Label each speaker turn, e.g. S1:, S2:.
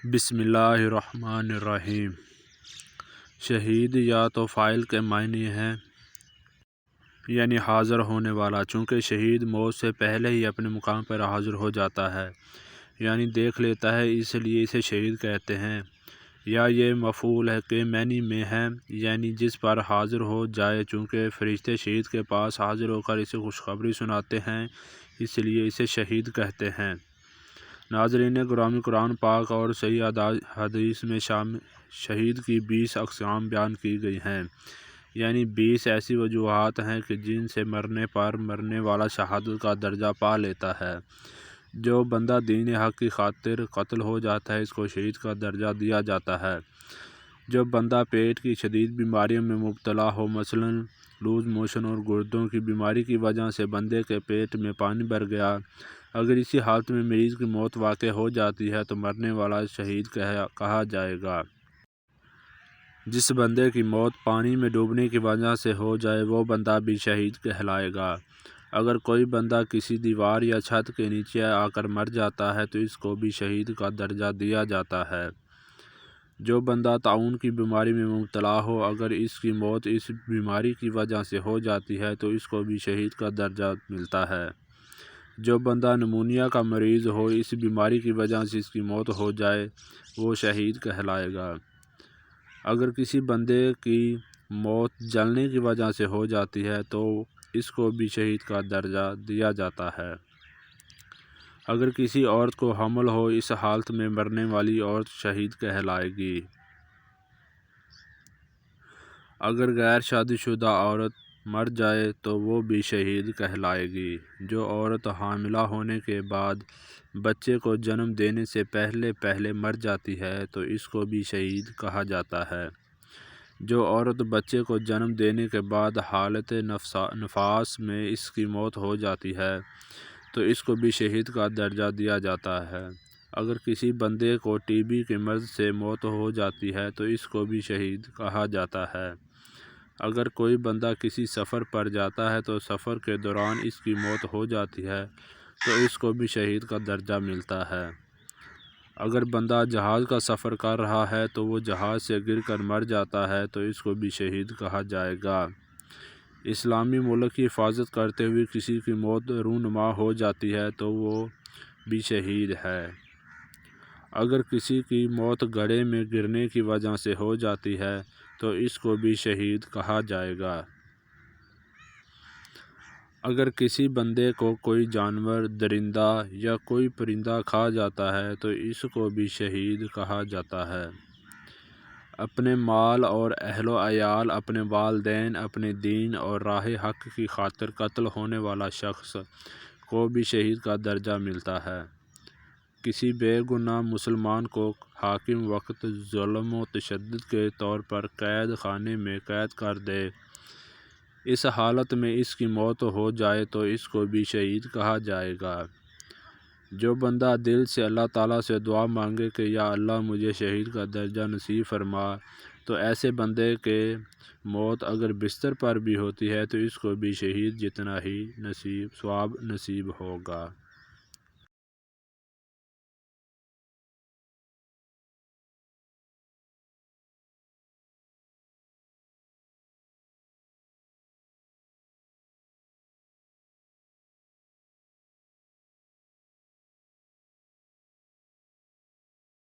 S1: بسم اللہ الرحمن الرحیم۔ شہید یا تو فاعل کے معنی ہیں یعنی حاضر ہونے والا، چونکہ شہید موت سے پہلے ہی اپنے مقام پر حاضر ہو جاتا ہے یعنی دیکھ لیتا ہے، اس لیے اسے شہید کہتے ہیں۔ یا یہ مفعول ہے کے معنی میں ہے یعنی جس پر حاضر ہو جائے، چونکہ فرشتے شہید کے پاس حاضر ہو کر اسے خوشخبری سناتے ہیں، اس لیے اسے شہید کہتے ہیں۔ ناظرین گرامی، قرآن پاک اور صحیح حدیث میں شہید کی 20 اقسام بیان کی گئی ہیں، یعنی 20 ایسی وجوہات ہیں کہ جن سے مرنے پر مرنے والا شہادت کا درجہ پا لیتا ہے۔ جو بندہ دین حق کی خاطر قتل ہو جاتا ہے، اس کو شہید کا درجہ دیا جاتا ہے۔ جو بندہ پیٹ کی شدید بیماریوں میں مبتلا ہو، مثلاً لوز موشن اور گردوں کی بیماری کی وجہ سے بندے کے پیٹ میں پانی بھر گیا، اگر اسی حالت میں مریض کی موت واقع ہو جاتی ہے تو مرنے والا شہید کہا جائے گا۔ جس بندے کی موت پانی میں ڈوبنے کی وجہ سے ہو جائے، وہ بندہ بھی شہید کہلائے گا۔ اگر کوئی بندہ کسی دیوار یا چھت کے نیچے آ کر مر جاتا ہے تو اس کو بھی شہید کا درجہ دیا جاتا ہے۔ جو بندہ طاعون کی بیماری میں مبتلا ہو، اگر اس کی موت اس بیماری کی وجہ سے ہو جاتی ہے تو اس کو بھی شہید کا درجہ ملتا ہے۔ جو بندہ نمونیا کا مریض ہو، اس بیماری کی وجہ سے اس کی موت ہو جائے، وہ شہید کہلائے گا۔ اگر کسی بندے کی موت جلنے کی وجہ سے ہو جاتی ہے تو اس کو بھی شہید کا درجہ دیا جاتا ہے۔ اگر کسی عورت کو حمل ہو، اس حالت میں مرنے والی عورت شہید کہلائے گی۔ اگر غیر شادی شدہ عورت مر جائے تو وہ بھی شہید کہلائے گی۔ جو عورت حاملہ ہونے کے بعد بچے کو جنم دینے سے پہلے مر جاتی ہے تو اس کو بھی شہید کہا جاتا ہے۔ جو عورت بچے کو جنم دینے کے بعد حالت نفاس میں اس کی موت ہو جاتی ہے تو اس کو بھی شہید کا درجہ دیا جاتا ہے۔ اگر کسی بندے کو ٹی بی کے مرض سے موت ہو جاتی ہے تو اس کو بھی شہید کہا جاتا ہے۔ اگر کوئی بندہ کسی سفر پر جاتا ہے تو سفر کے دوران اس کی موت ہو جاتی ہے تو اس کو بھی شہید کا درجہ ملتا ہے۔ اگر بندہ جہاز کا سفر کر رہا ہے تو وہ جہاز سے گر کر مر جاتا ہے تو اس کو بھی شہید کہا جائے گا۔ اسلامی ملک کی حفاظت کرتے ہوئے کسی کی موت رونما ہو جاتی ہے تو وہ بھی شہید ہے۔ اگر کسی کی موت گڑھے میں گرنے کی وجہ سے ہو جاتی ہے تو اس کو بھی شہید کہا جائے گا۔ اگر کسی بندے کو کوئی جانور، درندہ یا کوئی پرندہ کھا جاتا ہے تو اس کو بھی شہید کہا جاتا ہے۔ اپنے مال اور اہل و عیال، اپنے والدین، اپنے دین اور راہ حق کی خاطر قتل ہونے والا شخص کو بھی شہید کا درجہ ملتا ہے۔ کسی بے گناہ مسلمان کو حاکم وقت ظلم و تشدد کے طور پر قید خانے میں قید کر دے، اس حالت میں اس کی موت ہو جائے تو اس کو بھی شہید کہا جائے گا۔ جو بندہ دل سے اللہ تعالیٰ سے دعا مانگے کہ یا اللہ مجھے شہید کا درجہ نصیب فرما، تو ایسے بندے کے موت اگر بستر پر بھی ہوتی ہے تو اس کو بھی شہید جتنا ہی ثواب نصیب ہوگا۔